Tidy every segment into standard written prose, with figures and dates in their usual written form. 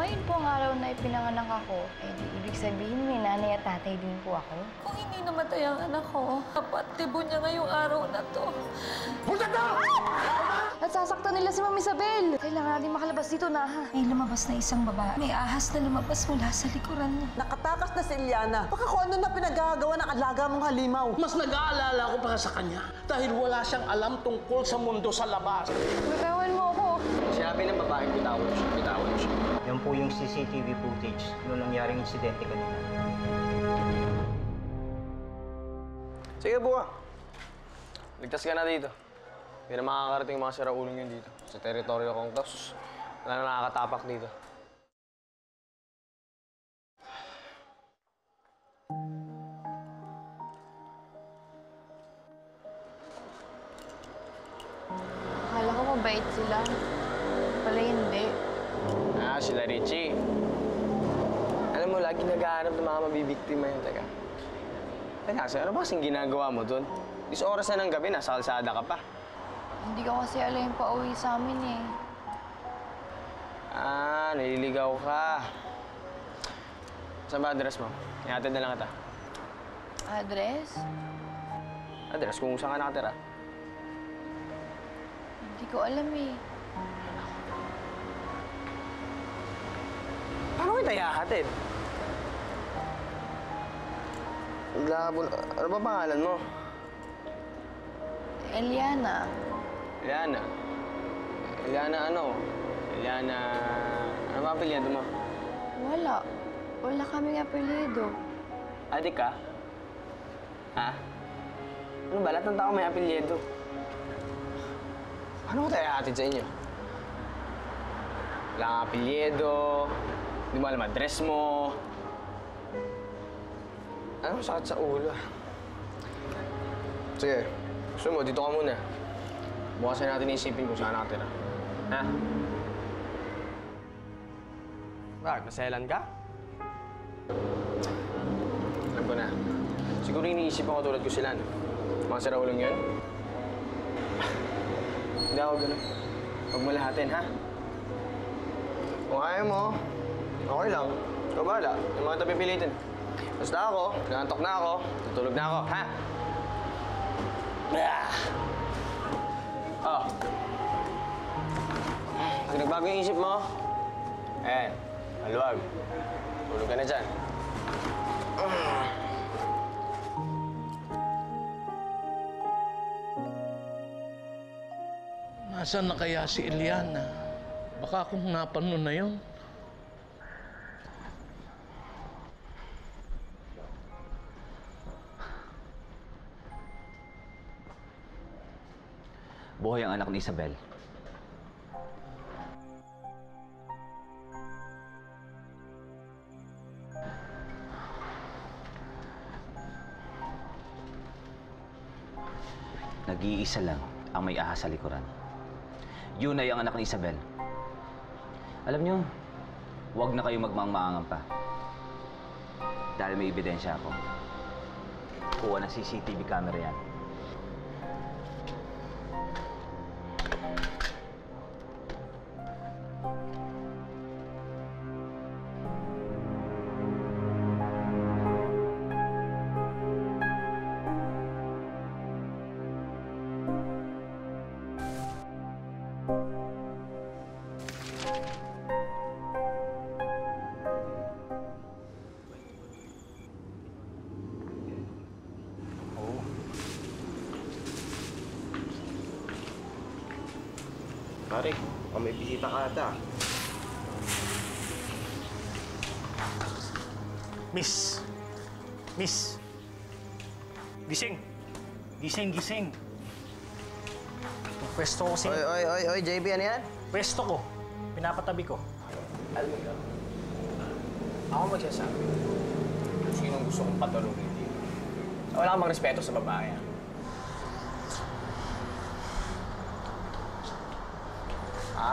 ngayon po ang araw na ipinanganak ako, eh di ibig sabihin may nanay at tatay din po ako. Kung hindi namatay ang anak ko, dapat tibo niya ngayong araw na to. Punta ka! Nasasaktan nila si Ma'am Isabel. Kailangan natin makalabas dito na, ha? May lumabas na isang babae. May ahas na lumabas mula sa likuran niya. Nakatakas na si Eliana. Baka kung ano na pinagagawa ng alaga mong halimaw. Mas nag-aalala ko pa sa kanya dahil wala siyang alam tungkol sa mundo sa labas. Bitawan mo ako. Sinabi ng babae, bitawan siya. Yan po yung CCTV footage noong nangyaring insidente kanina. Sige, buka. Ligtas ka na dito. Hindi na makakarating yung mga siraulong yun dito. Sa teritoryo kong tapos wala na nakakatapak dito. Akala ko mabait sila. Pala hindi. Sila Richie. Alam mo, lagi nag-aanap ng mga mabibiktima yun. Teka, ano ba kasing ginagawa mo dun? 10 oras na ng gabi, nasa kalsada ka pa. Hindi ko kasi alam yung pauwi sa amin eh. Naliligaw ka. Saan ba address mo? Ihatid na lang kita. Address? Address kung saan ka nakatira. Hindi ko alam eh. Paano kita ihahatid? Ano ba pangalan mo? Eliana. Eliana. Eliana ano? Eliana... Ano ba apelyido mo? Wala. Wala kaming apelyido. Adik ka? Ha? Ano ba? Lahat ng tao may apelyido. Paano ko tayo ihahatid sa inyo? Wala kang apelyido. Hindi mo alam address mo. Ano sakit sa ulo? Sige. Gusto mo, dito ka muna. Bukasan natin isipin kung saan nakatira. Ha? Bakit? Maselan ka? Alam ko na. Siguro iniisip ako tulad ko sila, no? Mga siraulong yun. Hindi ako ganun. Huwag mo lahatin, ha? Kung kaya mo, okay lang. Ikaw bahala. Yung mga tabi pilitin. Basta ako, nangantok na ako, tutulog na ako, ha? Oh. Pag nagbago yung isip mo, maluwag. Tulog ka na dyan. Nasaan na kaya si Eliana? Baka kung napano na yun. Buhay ang anak ni Isabel. Nag-iisa lang ang may ahas sa likuran. Yun ay ang anak ni Isabel. Alam niyo, huwag na kayo magmangmaangan pa. Dahil may ebidensya ako. Kuha ng CCTV camera yan. Pare, may bisita ka ata. Miss! Miss! Gising! Gising, gising! Yung pwesto ko kasi... Oy, JB, ano yan? Pwesto ko. Pinapatabi ko. Alam mo ka, ako magsasabi kung sinong gusto kong patulogin dito. Wala kang magrespeto sa babae.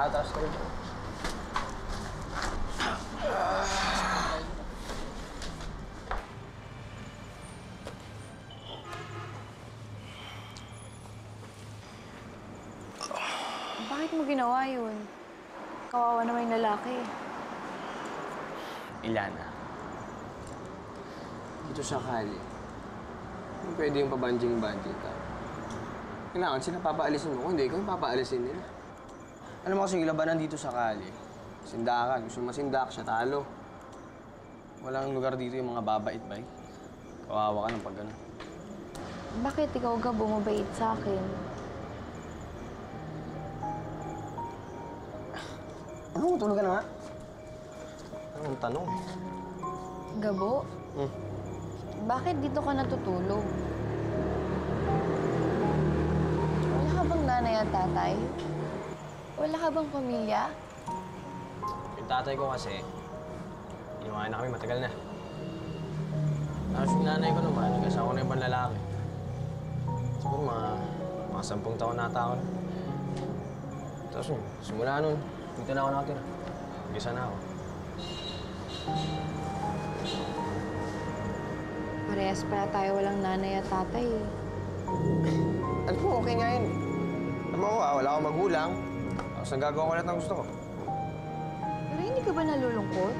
Taas ka rin. Bakit mo ginawa yun? Kawawa naman yung lalaki. Ilana. Dito sa Kali, pwede yung pabanjing-banjing ka. Kailangan sila papaalisin mo. Kung hindi, ikaw yung papaalisin nila. Alam mo kasi yung labanan dito sa Kali, sindakan. Gusto masindak siya, talo. Walang lugar dito yung mga babait-bait. Kawawa ka ng pag gano'n. Bakit ikaw ka bumabait sa akin? Ano? Tulog ka na nga? Anong tanong? Gabo? Bakit dito ka natutulog? Wala ka bang nanay at tatay? Wala ka bang pamilya? Yung tatay ko kasi, inuwain na kami matagal na. Tapos yung nanay ko naman, nag-asawa na ibang lalaki. Siguro mga 10 taon nata ako na. Tapos simula nun, dito na ako nakatira. Mag-isa na ako. Parehas pala tayo walang nanay at tatay. Alam mo, okay nga yun. Alam mo, wala akong magulang. Tapos nagagawa ko lahat ng gusto ko. Pero hindi ka ba nalulungkot?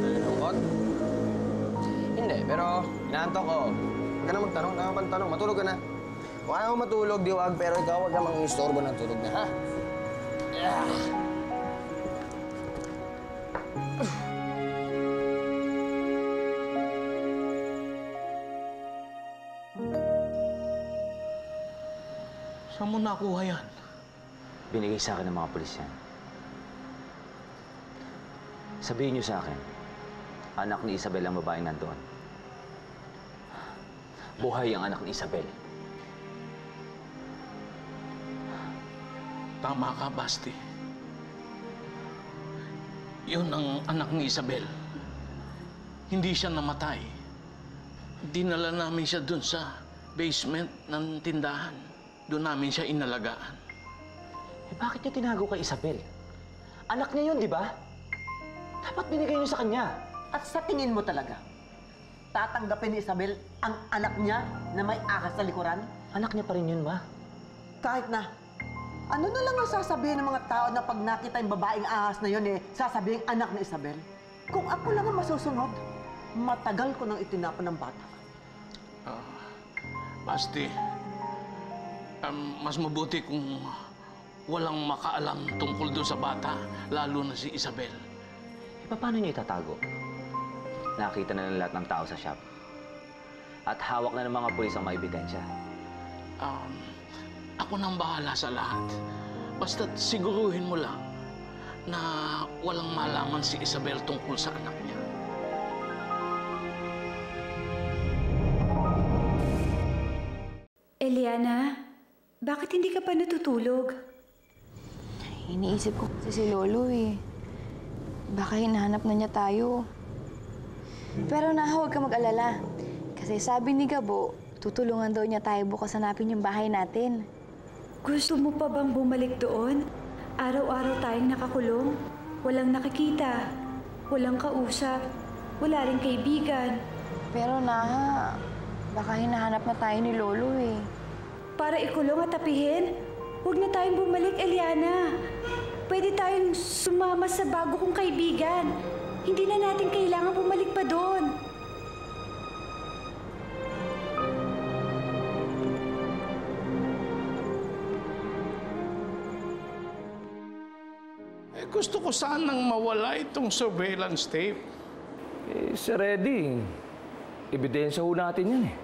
Nalulungkot? Hindi, pero inaantok ko. Huwag ka na magtanong, tama pa tanong. Matulog ka na. Kung ayaw mo matulog, diwag, pero ikaw huwag ka mang-istorbo ng tulog na, ha? Saan mo nakuha yan? Binigay sa akin ng mga pulis yan. Sabihin niyo sa akin, anak ni Isabel ang babaeng nandoon. Buhay ang anak ni Isabel. Tama ka, Basti. Yun ang anak ni Isabel. Hindi siya namatay. Dinala namin siya dun sa basement ng tindahan. Doon namin siya inalagaan. Eh bakit niyo tinago kay Isabel? Anak niya yun, di ba? Dapat binigay niyo sa kanya. At sa tingin mo talaga, tatanggapin ni Isabel ang anak niya na may ahas sa likuran? Anak niya pa rin yun, ma. Kahit na, ano na lang ang sasabihin ng mga tao na pag nakita yung babaeng ahas na yun, sasabihin anak ni Isabel? Kung ako lang ang masusunod, matagal ko nang itinapon ng bata. Basti, mas mabuti kung walang makaalam tungkol doon sa bata, lalo na si Isabel. Eh, paano niyo itatago? Nakita na ng lahat ng tao sa shop. At hawak na ng mga pulis ang mga ebidensya. Ako nang bahala sa lahat. Basta't siguruhin mo lang na walang malaman si Isabel tungkol sa anak niya. Eliana, bakit hindi ka pa natutulog? Iniisip ko kasi si Lolo eh. Baka hinahanap na niya tayo. Pero huwag ka mag-alala. Kasi sabi ni Gabo, tutulungan daw niya tayo bukas hanapin yung bahay natin. Gusto mo pa bang bumalik doon? Araw-araw tayong nakakulong. Walang nakikita. Walang kausap. Wala rin kaibigan. Pero baka hinahanap na tayo ni Lolo eh. Para ikulong at tapihin? Huwag na tayong bumalik, Eliana. Pwede tayong sumama sa bago kong kaibigan. Hindi na natin kailangan bumalik pa doon. Gusto ko sanang mawala itong surveillance tape. Sir Eddie, ebidensya ho natin yan eh.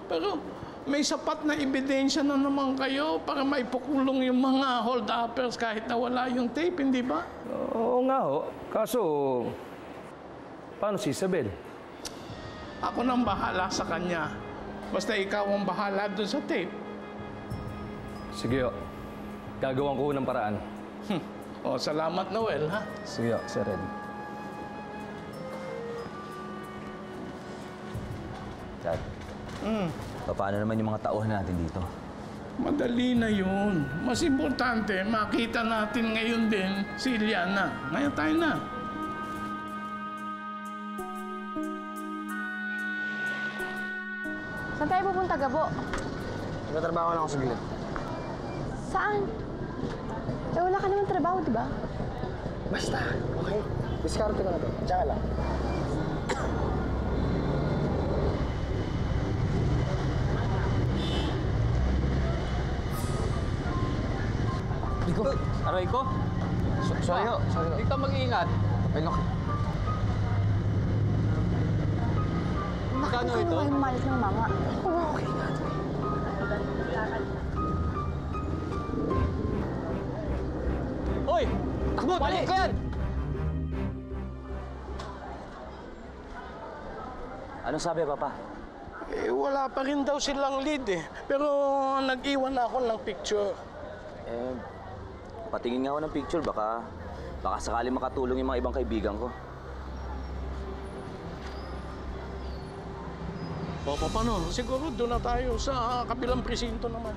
Pero may sapat na ebidensya na naman kayo para maipakulong yung mga hold-uppers kahit na wala yung tape, hindi ba? Oo nga ho. Kaso, paano si Isabel? Ako nang bahala sa kanya. Basta ikaw ang bahala dun sa tape. Sige ho. Gagawan ko ng paraan. Salamat, Noel, ha? Sige ho, Sir Eddie. Dad, paano naman yung mga tauhan natin dito? Madali na yun. Mas importante, makita natin ngayon din si Iliana. Ngayon tayo na. Saan tayo pupunta, Gabo? Nagtatrabaho lang ako sa gilid. Saan? Wala ka naman trabaho, di ba? Basta, okay? Diskarte ko na to. Tsaka lang. Rico, aray ko. Sorry ho. Hindi ka mag-iingat. Pelok. Magkano ito? Ano kayo malit ng mama? Okay nga. Hoy! Takbo! Balik ko yan! Anong sabi, Papa? Eh, wala pa rin daw silang lead eh. Pero nag-iwan na ako ng picture. Eh, patingin nga ako ng picture. Baka sakali makatulong yung mga ibang kaibigan ko. O, paano? Siguro doon na tayo sa kabilang presinto naman.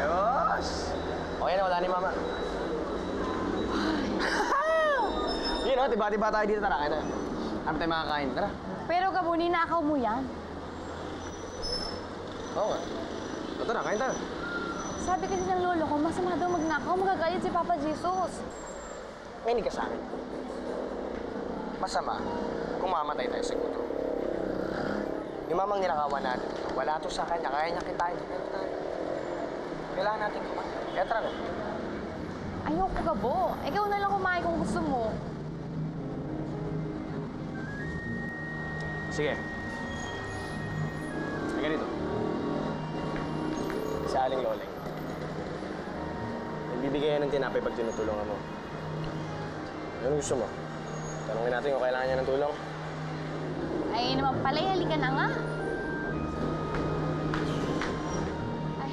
Ayos! Okay na, wala ni Mama. Yun o, tiba-tiba tayo dito. Tara, kaya ano tayo makakain? Tara. Pero Gabo, ninakaw mo yan. Oo nga. O, tara, kain tayo. Sabi kasi ng lolo ko, masama daw magnakaw, magagalit si Papa Jesus. Mahinig ka sa akin. Masama kung mamatay tayo sa gutom. Yung mamang ninakawan natin, wala to sa kanya, kaya niya kitain. Kailangan natin kumain. Kaya tara na. Ayoko, Gabo. Ikaw na lang kumain kung gusto mo. Sige. May ganito. Sa Aling Loleng. Nagbibigay yan ng tinapay pag tinutulungan mo. Ano gusto mo? Tanungin natin kung kailangan niya ng tulong. Ay, naman pala, halika na nga. Ay,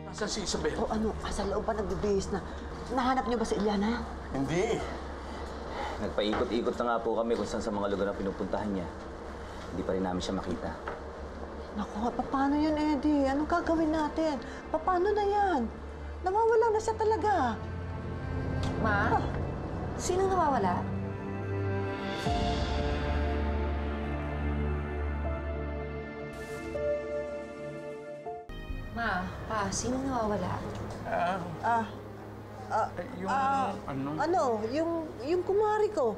Nasaan si Isabel? O ano, sa loob pa nagbibihis na. Nahanap niyo ba si Eliana? Hindi. Nagpaikot-ikot na nga po kami kung saan sa mga lugar na pinupuntahan niya. Hindi pa rin namin siya makita. Naku, paano yun, Eddie? Anong gagawin natin? Paano na yan? Nawawala na siya talaga. Ma? Sino nawawala? Ma, Pa, sino nawawala? Yung kumari ko.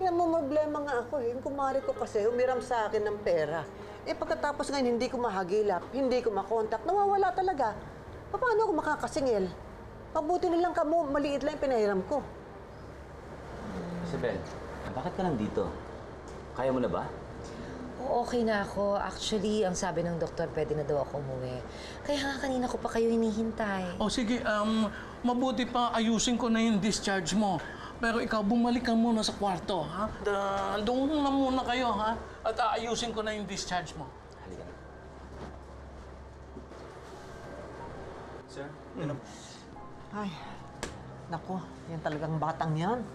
Yan mo problema nga ako eh. Yung kumari ko kasi umiram sa akin ng pera. Eh pagkatapos ngayon hindi ko mahagilap, hindi ko makontak, nawawala talaga. Paano ako makakasingil? Mabuti na lang kamo, maliit lang yung pinahiram ko. Isabel, bakit ka nandito? Kaya mo na ba? Oo, okay na ako. Actually, ang sabi ng doktor, pwede na daw ako umuwi. Kaya nga kanina ko pa kayo hinihintay. O sige, mabuti pa ayusin ko na yung discharge mo. Pero ikaw, bumalik ka muna sa kwarto, ha? Doon na muna kayo, ha? At aayusin ko na yung discharge mo. Halika na. Sir, Ay, naku, yan talagang batang yan.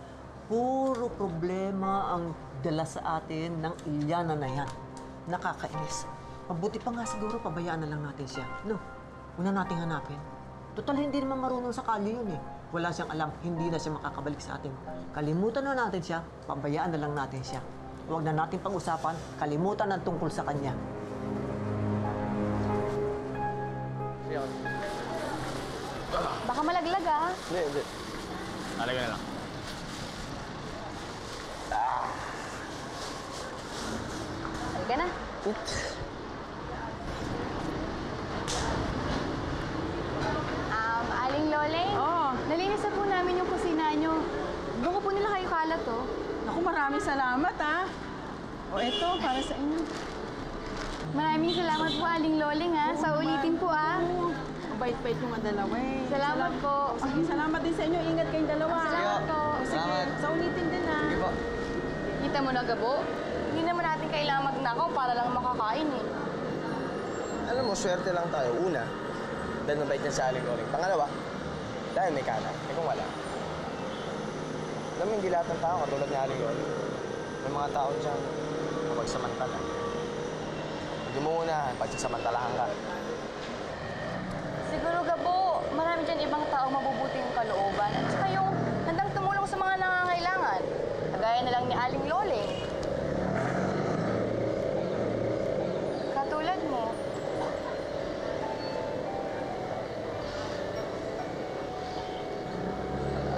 Puro problema ang dala sa atin ng Eliana na yan. Nakakainis. Mabuti pa nga siguro, pabayaan na lang natin siya. No, una nating hanapin. Total, hindi naman marunong sa kali yun eh. Wala siyang alam, hindi na siya makakabalik sa atin. Kalimutan na natin siya, pabayaan na lang natin siya. Huwag na natin pag-usapan, kalimutan ang tungkol sa kanya. baka malaglag ah. Hindi. Alaga na lang. Halika na. Aling Loleng? Oo. Nalinis na po namin yung kusina nyo. Doon ko po nila kayo kalat, oh. Naku, maraming salamat, ha. O, eto, para sa inyo. Maraming salamat po, Aling Loleng, ha. Sa ulitin po, ah. Mabait-bait yung mga dalawa, eh. Salamat po. Sige, salamat din sa inyo. Ingat kayong dalawa. Salamat po. Sige, sa ulitin din, ha. Sige po. Kita mo na, Gabo? Hindi naman natin kailangan magnakaw para lang makakain, eh. Alam mo, swerte lang tayo. Una, dahil mabait niya sa Aling Loleng. Pangalawa, dahil may kanan. Eh kung wala. Alam mo, hindi lahat ng tao katulad ni Aling Loleng. May mga tao dyan na magsamantala. Hindi mo una, pagsasamantalahan ka. Siguro, Gabo, marami dyan ibang taong mabubuti yung kalooban. At saka yung handang tumulong sa mga nangangailangan. Kagaya na lang ni Aling Loling. Katulad mo.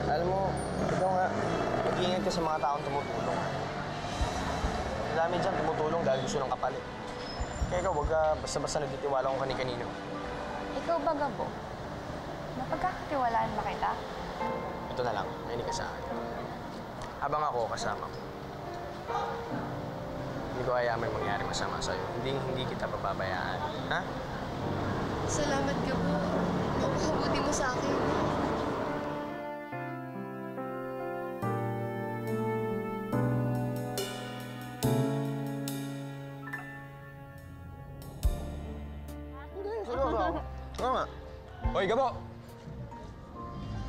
Alam mo, ikaw nga, mag-iingat ka sa mga taong tumutulong. Ang dami dyan tumutulong dahil gusto ng kapalit. Kaya ikaw, huwag ka basta-basta nagtitiwala kung kani-kanino. Ikaw ba, Gabo? Mapagkakatiwalaan ba kita? Ito na lang, makinig ka sa akin. Habang ako kasama mo, hindi ko kaya may mangyari masama sa'yo. Hindi kita pababayaan. Ha? Salamat, Gabo. Mapakabuti mo sa akin. Oo nga. Hoy, Gabo!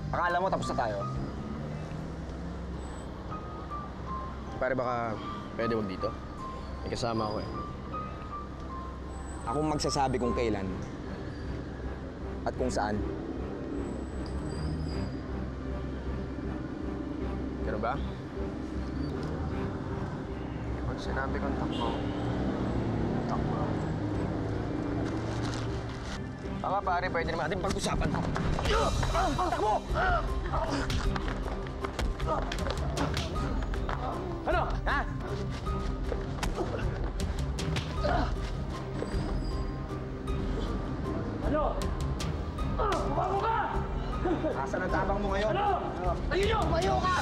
Akala mo tapos na tayo? Pare, baka pwede wag dito. May kasama ako eh. Akong magsasabi kung kailan at kung saan. Ganun ba? Pag sinabi kong takbo, takbo. Baka pare, pwede naman natin pag-usapan to. Takbo! Ano? Ha? Ano? Bago ka! Asan ang tabang mo ngayon? Ano? Tayo nyo! Mayo ka!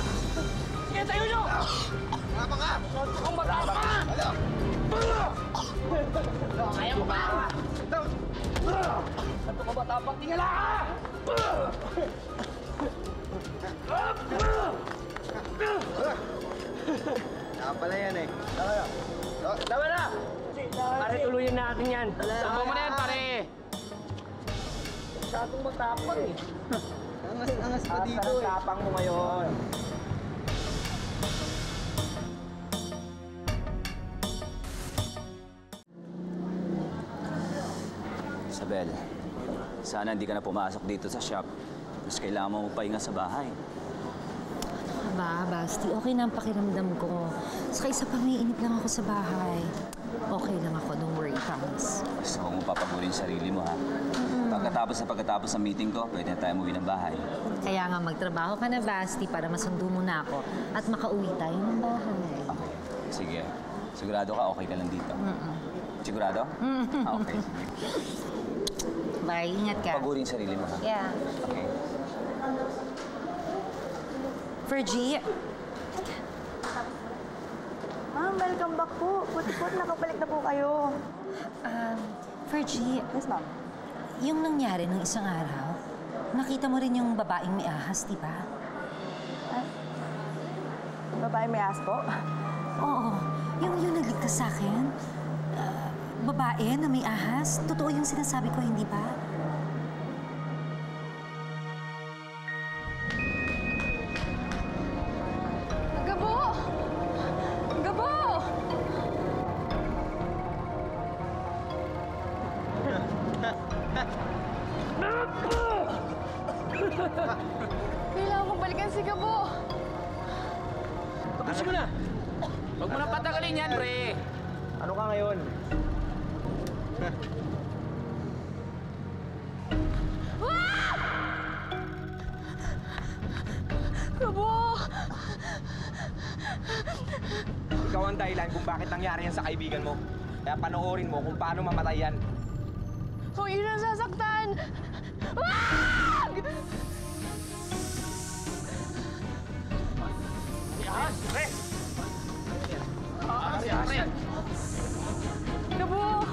Sige, tayo nyo! Nga nga! Ang matapang ka! Kaya mo ba? Ito ka matapang tingala ka! Saka pala yan eh. Tama na! Pare, tuluyan natin yan. Sama mo na yan, pare! Masyadong matapang eh. Angas pa dito eh. Asan ang tapang mo ngayon? Isabel, sana hindi ka na pumasok dito sa shop. Mas kailangan mo pahinga sa bahay. Ba, Basti, okay na ang pakiramdam ko. Saka isa pa, may inip lang ako sa bahay. Okay lang ako, don't worry, promise. Basta huwag mo papagurin sarili mo, ha? Pagkatapos ng meeting ko, pwede na tayo umuwi ng bahay. Kaya nga magtrabaho ka na, Basti, para masundo mo na ako at makauwi tayo ng bahay. Okay. Sige. Sigurado ka, okay ka lang dito? Sigurado? Okay, sige. Bye, ingat ka. Pagurin sarili mo, ha? Yeah. Okay. Virgie, Ma'am, welcome back po. Puti-puti, nakabalik na po kayo. Virgie, Yes, ma'am. yung nangyari ng isang araw, nakita mo rin yung babaeng may ahas, di ba? Babae may aas po? Oo, yung nagligtas sa akin. Babae na may ahas. Totoo yung sinasabi ko, hindi ba? Gabo! Gabo! Kailangan kong balikan si Gabo. Tapusin mo na! Huwag mo na patagalin yan, pre! Ano ka ngayon? Gabo! Ikaw ang dahilan kung bakit nangyari yan sa kaibigan mo. Kaya panoorin mo kung paano mamatay yan. Kung yun ang sasaktan! Wag! Yan, pre! Pre! Gabo!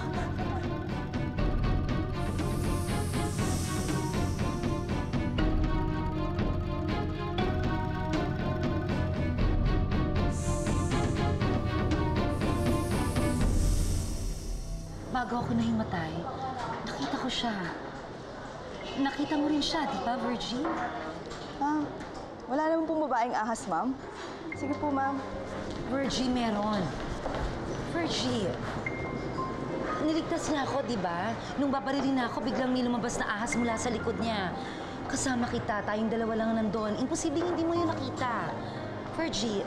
Bago ako nahimatay, nakita ko siya. Nakita mo rin siya, di ba, Virgie? Wala naman pong babaeng ahas, ma'am. Sige po, ma'am. Virgie, meron. Virgie, niligtas niya ako, di ba? Nung babarilin na ako, biglang may lumabas na ahas mula sa likod niya. kasama kita. Tayong dalawa lang nandun. Imposible hindi mo yun nakita. Virgie.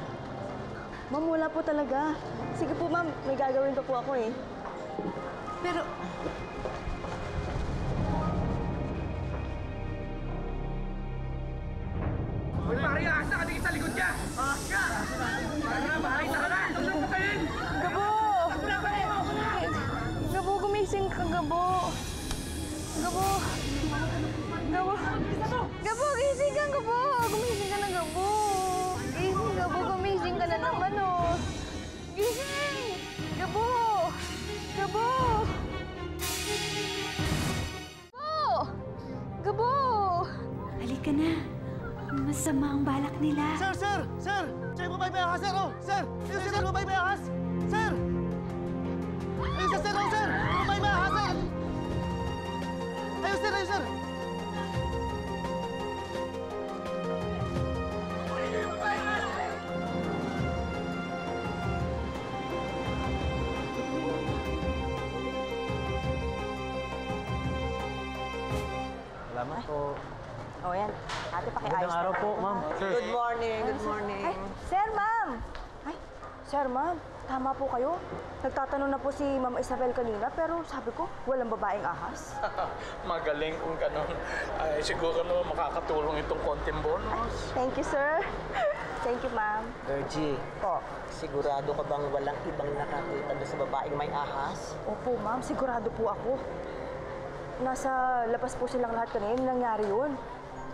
Ma'am, wala po talaga. Sige po, ma'am. May gagawin pa po ako eh. Pero... Uy, pare, ahas na katingin sa likod niya! Ahas ka! Para na, bahay na ka na! Huwag lang patayin! Gabo! Gabo, gumising ka, Gabo. Gabo. Gabo. Gabo, gising ka, Gabo. Gumising ka na, Gabo. Gising, Gabo. Gumising ka na naman, oh. Gising! Gabo! Gabo! Gabo! Gabo! Halika na. Masama ang balak nila. Sir! Sir! Sir! Sir, bumay may ahas, sir! Oh! Sir! Ayun, sir! Bumay may ahas! Sir! Ayun, sir! Oh, sir! Bumay may ahas, sir! Ayun, sir! Ayun, sir! Salamat po. O, yan. Ate, pakiayos. Magandang araw po, ma'am. Good morning, good morning. Ay, sir, ma'am! Ay, sir, ma'am. Tama po kayo. Nagtatanong na po si Ma'am Isabel kanina, pero sabi ko, walang babaeng ahas. Magaling kung ganun. Ay, siguro naman makakatulong itong konting bonus. Thank you, sir. Thank you, ma'am. Virgie, Po. sigurado ka bang walang ibang nakakita doon sa babaeng may ahas? Opo, ma'am. Sigurado po ako. Nasa labas po silang lahat kanina. Nangyari yun.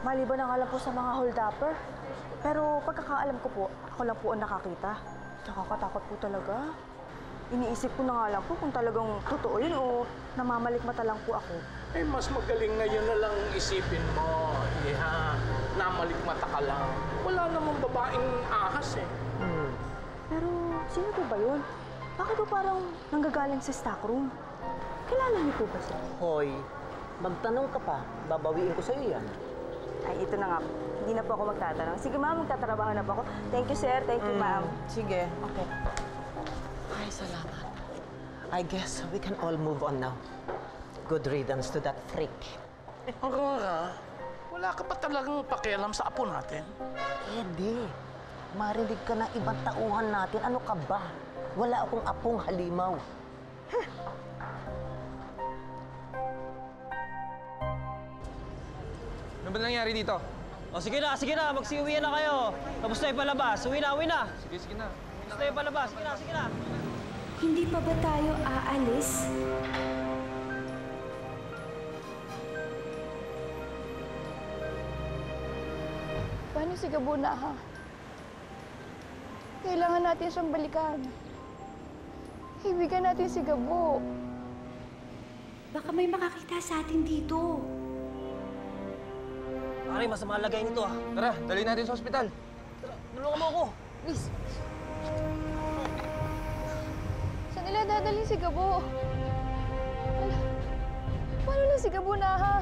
Maliban na nga lang po sa mga hold-upper. Pero pagkakaalam ko po, ako lang po ang nakakita. Nakakatakot po talaga. Iniisip ko na nga lang po kung talagang totoo yun o namamalikmata lang po ako. Eh, mas magaling na yun na lang isipin mo, Iha. Namalikmata ka lang. Wala namang babaeng ahas eh. Pero sino po ba yun? Bakit po parang nanggagaling sa stockroom? Kilala niyo po ba siya? Hoy, magtanong ka pa. Babawiin ko sa'yo yan. Ay, ito na nga po. Hindi na po ako magtatanong. Sige, ma'am, magtatrabaho na po ako. Thank you, sir. Thank you, ma'am. Sige. Okay. Ay, salamat. I guess we can all move on now. Good riddance to that freak. Aurora, wala ka pa talagang pakialam sa apo natin? Hindi. Marinig ka ng ibang tauhan natin. Ano ka ba? Wala akong apong halimaw. Ano ba nangyari dito? O sige na, magsiuwi na kayo. Tapos na yung palabas. Uwi na. Sige na. Tapos na yung palabas. Sige na. Hindi pa ba tayo aalis? Paano si Gabo na, ha? Kailangan natin siyang balikan. Ibigan natin si Gabo. Baka may makakita sa atin dito. Pare, masama lagay nito ah. Tara, dali natin sa ospital. Tulungan mo ako. Please. Saan nila dadalhin si Gabo? Paano na si Gabo na, ha?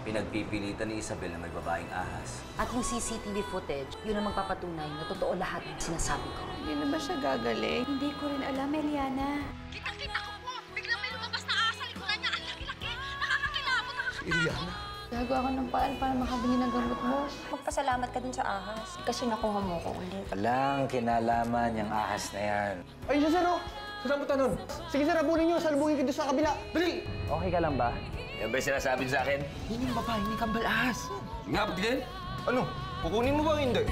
Pinagpipilitan ni Isabel na may babaeng ahas. At yung CCTV footage, yun ang magpapatunay na totoo lahat ng sinasabi ko. Hindi na ba siya gagaling? Hindi ko rin alam, Eliana. Kitang-kita ko po! Biglang may lumabas na ahas sa likuran niya. Ang laki-laki! Nakakakilabot, Iliana? Gagawa ka ng paraan para makabili ng gamot mo. Magpasalamat ka dun sa ahas. Kasi nakuha mo ko ulit. Walang kinalaman yung ahas na yan. Ayun siya, sir, oh! Saan po tanong? Sige, sir, abunin niyo. Salubungin ko doon sa kabila. Dali! Okay ka lang ba? Yan ba yung sinasabi sa akin? Yun yung babae ni Kambal Ahas. Nga, din? Ano? Kukunin mo ba o hindi?